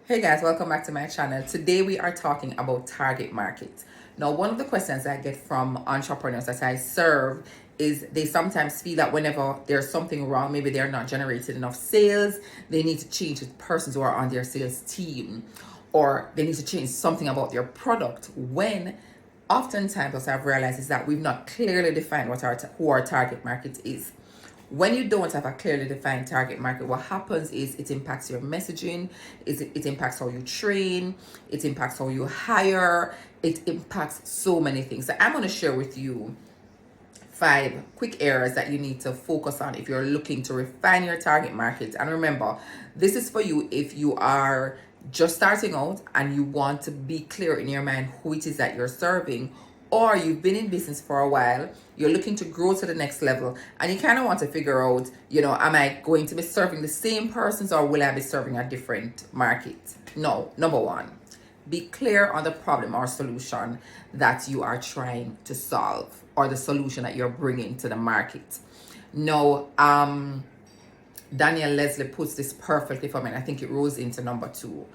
Hey guys, welcome back to my channel. Today we are talking about target market. Now, one of the questions I get from entrepreneurs that I serve is they sometimes feel that whenever there's something wrong, maybe they're not generating enough sales, they need to change the persons who are on their sales team, or they need to change something about their product. When oftentimes what I've realized is that we've not clearly defined who our target market is. When you don't have a clearly defined target market, what happens is it impacts your messaging, it impacts how you train, it impacts how you hire, it impacts so many things. So I'm going to share with you 5 quick areas that you need to focus on if you're looking to refine your target market. And remember, this is for you if you are just starting out and you want to be clear in your mind who it is that you're serving, or you've been in business for a while, you're looking to grow to the next level, and you kind of want to figure out, am I going to be serving the same persons or will I be serving a different market? No, number one, be clear on the problem or solution that you are trying to solve, or the solution that you're bringing to the market. Now, Daniel Leslie puts this perfectly for me, and I think it rolls into number 2.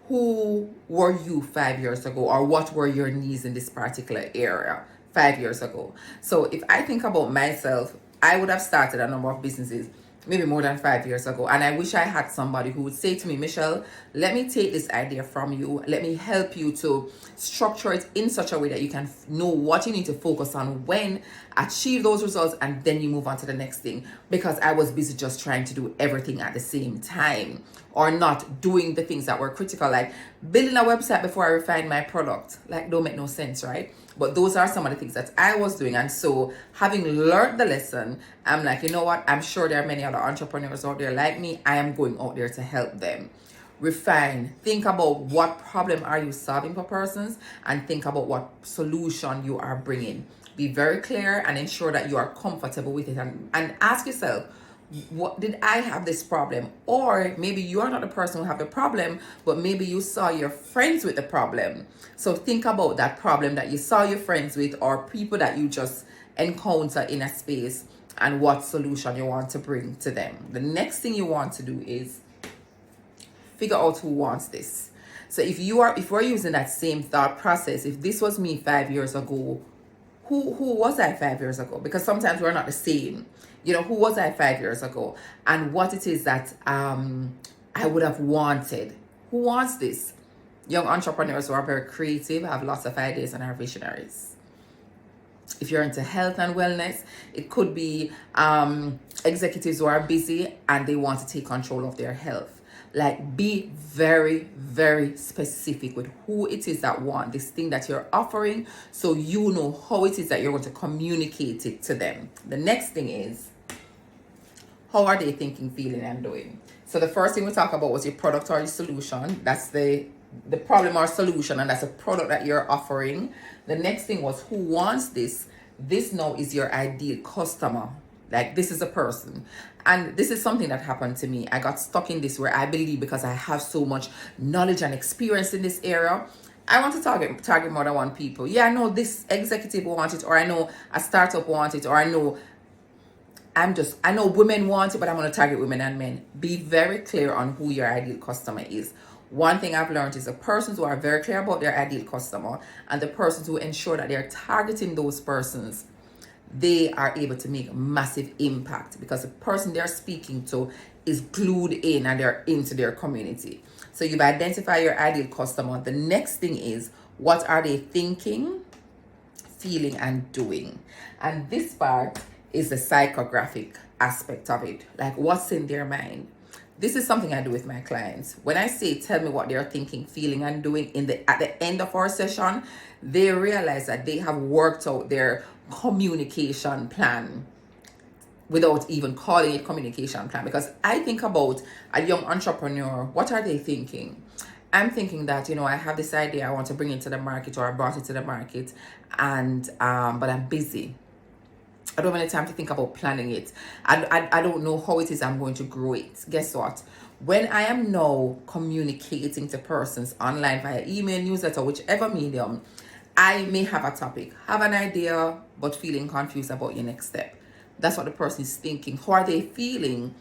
Who were you 5 years ago, or what were your needs in this particular area 5 years ago? So if I think about myself, I would have started a number of businesses maybe more than 5 years ago, and I wish I had somebody who would say to me, Michelle, let me take this idea from you, let me help you to structure it in such a way that you can know what you need to focus on when, achieve those results, and then you move on to the next thing, because I was busy just trying to do everything at the same time, or not doing the things that were critical, like building a website before I refined my product. Like, don't make no sense, right? But those are some of the things that I was doing. And so, having learned the lesson, I'm like, you know what? I'm sure there are many other entrepreneurs out there like me. I am going out there to help them. Refine. Think about what problem are you solving for persons, and think about what solution you are bringing. Be very clear and ensure that you are comfortable with it. And ask yourself, what did I have this problem? Or maybe you are not the person who have the problem, but maybe you saw your friends with the problem. So think about that problem that you saw your friends with, or people that you just encounter in a space, and what solution you want to bring to them. The next thing you want to do is figure out who wants this. So if we're using that same thought process, if this was me 5 years ago, who was I 5 years ago? Because sometimes we're not the same. Who was I 5 years ago, and what it is that I would have wanted. Who wants this? Young entrepreneurs who are very creative, have lots of ideas, and are visionaries. If you're into health and wellness, it could be executives who are busy and they want to take control of their health. Like, be very, very specific with who it is that want this thing that you're offering, so you know how it is that you're going to communicate it to them. The next thing is, how are they thinking, feeling, and doing? So the first thing we talk about was your product or your solution. That's the problem or solution, and that's a product that you're offering. The next thing was, who wants this? This now is your ideal customer. Like, this is a person. And this is something that happened to me. I got stuck in this, where I believe because I have so much knowledge and experience in this area, I want to target more than one people. Yeah, I know this executive wants it, or I know a startup wants it, or I know women want it, but I'm going to target women and men. Be very clear on who your ideal customer is. One thing I've learned is the persons who are very clear about their ideal customer, and the persons who ensure that they're targeting those persons, they are able to make massive impact, because the person they're speaking to is glued in and they're into their community. So you've identified your ideal customer. The next thing is, what are they thinking, feeling, and doing? And this part is the psychographic aspect of it. Like, what's in their mind? This is something I do with my clients. When I say, tell me what they're thinking, feeling, and doing at the end of our session, they realize that they have worked out their communication plan without even calling it communication plan. Because I think about a young entrepreneur, what are they thinking? I'm thinking that, I have this idea I want to bring it to the market, or I brought it to the market, and but I'm busy. I don't have any time to think about planning it. I don't know how it is I'm going to grow it. Guess what? When I am now communicating to persons online via email, newsletter, whichever medium, I may have a topic, have an idea, but feeling confused about your next step. That's what the person is thinking. How are they feeling?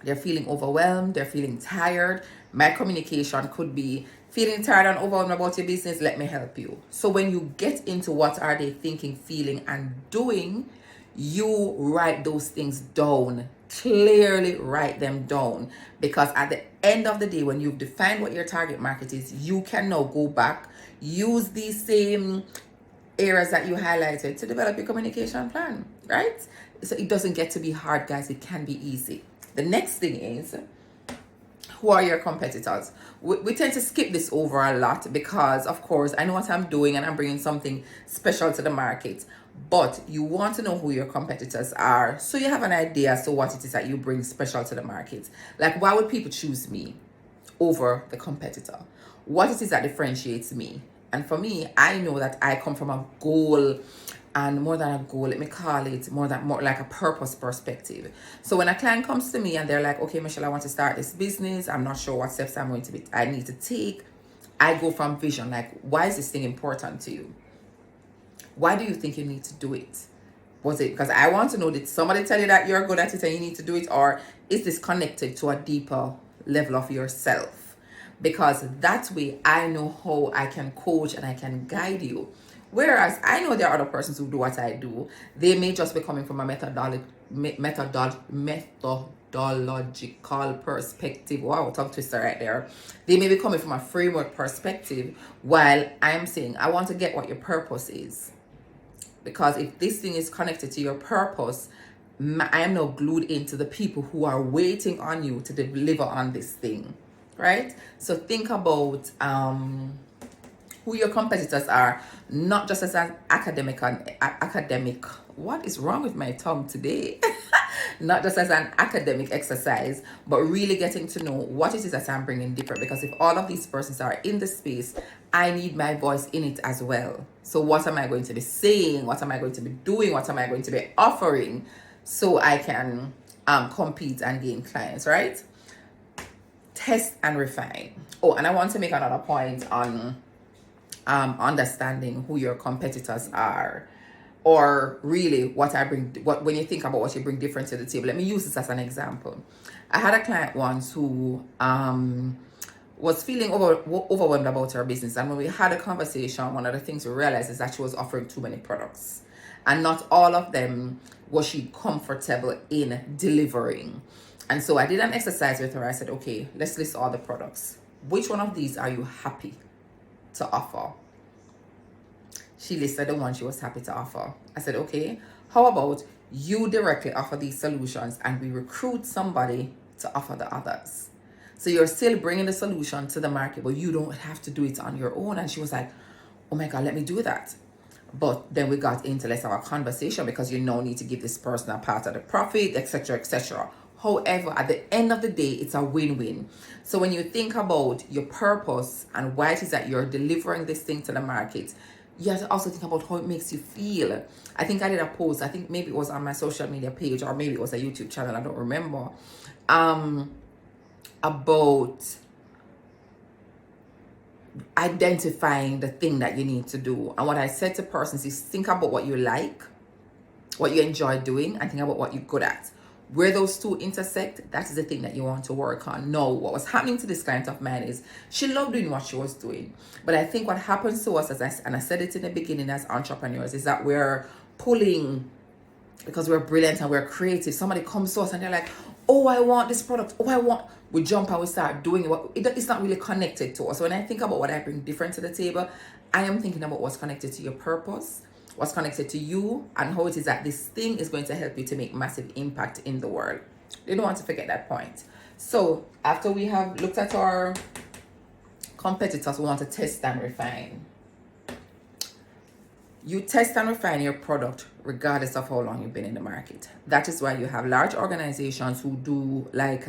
They're feeling overwhelmed. They're feeling tired. My communication could be feeling tired and overwhelmed about your business, let me help you. So when you get into what are they thinking, feeling, and doing, you write those things down. Clearly write them down, because at the end of the day, when you've defined what your target market is, you can now go back, use these same areas that you highlighted to develop your communication plan, right? So it doesn't get to be hard, guys. It can be easy. The next thing is, who are your competitors? We tend to skip this over a lot because, of course, I know what I'm doing and I'm bringing something special to the market. But you want to know who your competitors are so you have an idea as to what it is that you bring special to the market. Like, why would people choose me over the competitor? What it is that differentiates me? And for me, I know that I come from a goal, and more than a goal, let me call it more like a purpose perspective. So when a client comes to me and they're like, okay, Michelle, I want to start this business, I'm not sure what steps I need to take, I go from vision, like, why is this thing important to you? Why do you think you need to do it? Was it because I want to know, did somebody tell you that you're good at it and you need to do it, or is this connected to a deeper level of yourself? Because that way I know how I can coach and I can guide you. Whereas I know there are other persons who do what I do. They may just be coming from a methodological perspective. Wow, tongue twister right there. They may be coming from a framework perspective, while I'm saying I want to get what your purpose is. Because if this thing is connected to your purpose, I am now glued into the people who are waiting on you to deliver on this thing, right? So think about who your competitors are, not just as an academic. What is wrong with my tongue today? Not just as an academic exercise, but really getting to know what it is that I'm bringing different. Because if all of these persons are in the space, I need my voice in it as well. So what am I going to be saying? What am I going to be doing? What am I going to be offering so I can compete and gain clients, right? Test and refine. Oh, and I want to make another point on understanding who your competitors are, or really what I bring. When you think about what you bring different to the table, let me use this as an example. I had a client once who was feeling overwhelmed about her business, and when we had a conversation, one of the things we realized is that she was offering too many products, and not all of them was she comfortable in delivering. And so I did an exercise with her. I said, okay, let's list all the products. Which one of these are you happy to offer? She listed the one she was happy to offer. I said, okay, how about you directly offer these solutions and we recruit somebody to offer the others? So you're still bringing the solution to the market, but you don't have to do it on your own. And she was like, oh my God, let me do that. But then we got into, let's have a conversation, because you now need to give this person a part of the profit, etc., etc. However, at the end of the day, it's a win-win. So when you think about your purpose and why it is that you're delivering this thing to the market, you have to also think about how it makes you feel. I think I did a post, I think maybe it was on my social media page, or maybe it was a YouTube channel, I don't remember, about identifying the thing that you need to do. And what I said to persons is, think about what you like, what you enjoy doing, and think about what you're good at. Where those two intersect, that is the thing that you want to work on. No, what was happening to this client of mine is she loved doing what she was doing. But I think what happens to us, and I said it in the beginning, as entrepreneurs, is that we're pulling, because we're brilliant and we're creative. Somebody comes to us and they're like, oh, I want this product. We jump and we start doing it. It's not really connected to us. So when I think about what I bring different to the table, I am thinking about what's connected to your purpose, what's connected to you, and how it is that this thing is going to help you to make massive impact in the world. You don't want to forget that point. So after we have looked at our competitors, we want to test and refine. You test and refine your product regardless of how long you've been in the market. That is why you have large organizations who do like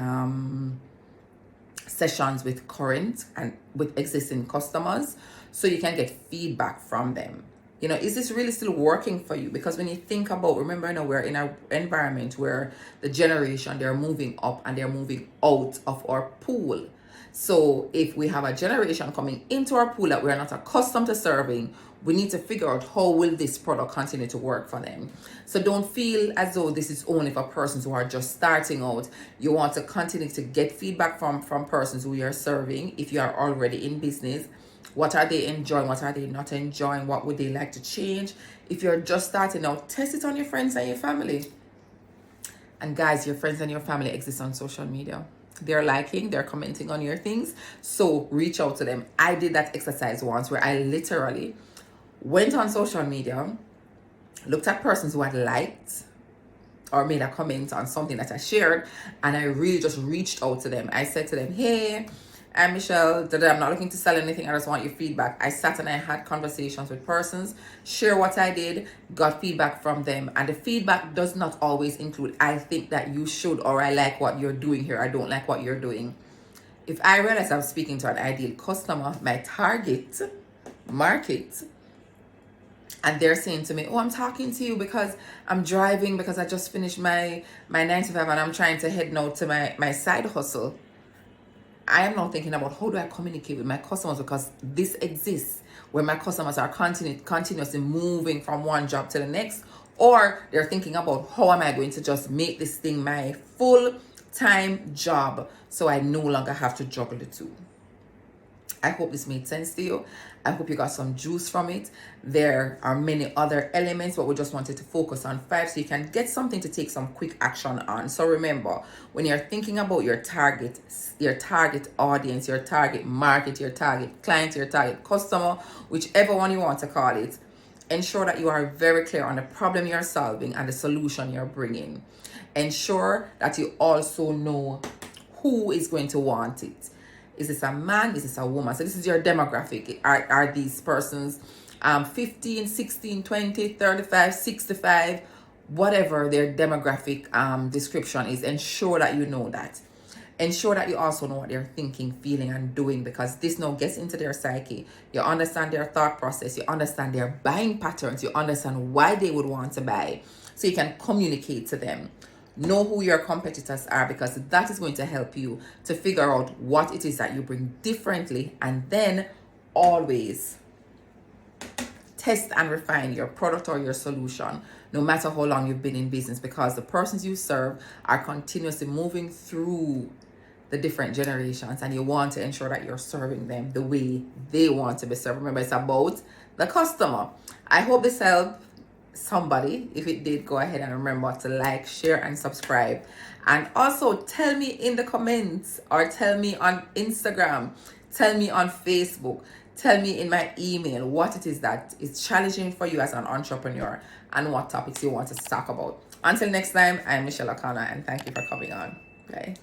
sessions with current and with existing customers, so you can get feedback from them. You know, is this really still working for you? Because when you think about, remember now, we're in an environment where the generation, they're moving up and they're moving out of our pool. So if we have a generation coming into our pool that we're not accustomed to serving, we need to figure out how will this product continue to work for them. So don't feel as though this is only for persons who are just starting out. You want to continue to get feedback from persons who you are serving. If you are already in business, what are they enjoying? What are they not enjoying? What would they like to change? If you're just starting out, test it on your friends and your family. And guys, your friends and your family exist on social media. They're liking, they're commenting on your things. So reach out to them. I did that exercise once where I literally went on social media, looked at persons who had liked or made a comment on something that I shared, and I really just reached out to them. I said to them, hey, I'm Michelle. I'm not looking to sell anything. I just want your feedback. I sat and I had conversations with persons, share what I did, got feedback from them. And the feedback does not always include, I think that you should, or I like what you're doing here. I don't like what you're doing. If I realize I'm speaking to an ideal customer, my target market, and they're saying to me, oh, I'm talking to you because I'm driving, because I just finished my 9 to 5 and I'm trying to head now to my side hustle. I am now thinking about how do I communicate with my customers, because this exists where my customers are continuously moving from one job to the next, or they're thinking about how am I going to just make this thing my full-time job so I no longer have to juggle the two. I hope this made sense to you. I hope you got some juice from it. There are many other elements, but we just wanted to focus on 5 so you can get something to take some quick action on. So remember, when you're thinking about your target audience, your target market, your target client, your target customer, whichever one you want to call it, ensure that you are very clear on the problem you're solving and the solution you're bringing. Ensure that you also know who is going to want it. Is this a man? Is this a woman? So this is your demographic. Are these persons 15, 16, 20, 35, 65, whatever their demographic description is? Ensure that you know that. Ensure that you also know what they're thinking, feeling, and doing, because this now gets into their psyche. You understand their thought process. You understand their buying patterns. You understand why they would want to buy. So you can communicate to them. Know who your competitors are, because that is going to help you to figure out what it is that you bring differently, and then always test and refine your product or your solution, no matter how long you've been in business, because the persons you serve are continuously moving through the different generations, and you want to ensure that you're serving them the way they want to be served. Remember, it's about the customer. I hope this helped somebody. If it did, go ahead and remember to like, share, and subscribe. And also tell me in the comments, or tell me on Instagram, tell me on Facebook, tell me in my email what it is that is challenging for you as an entrepreneur and what topics you want us to talk about. Until next time, I'm Michelle O'Connor, and thank you for coming on. Bye.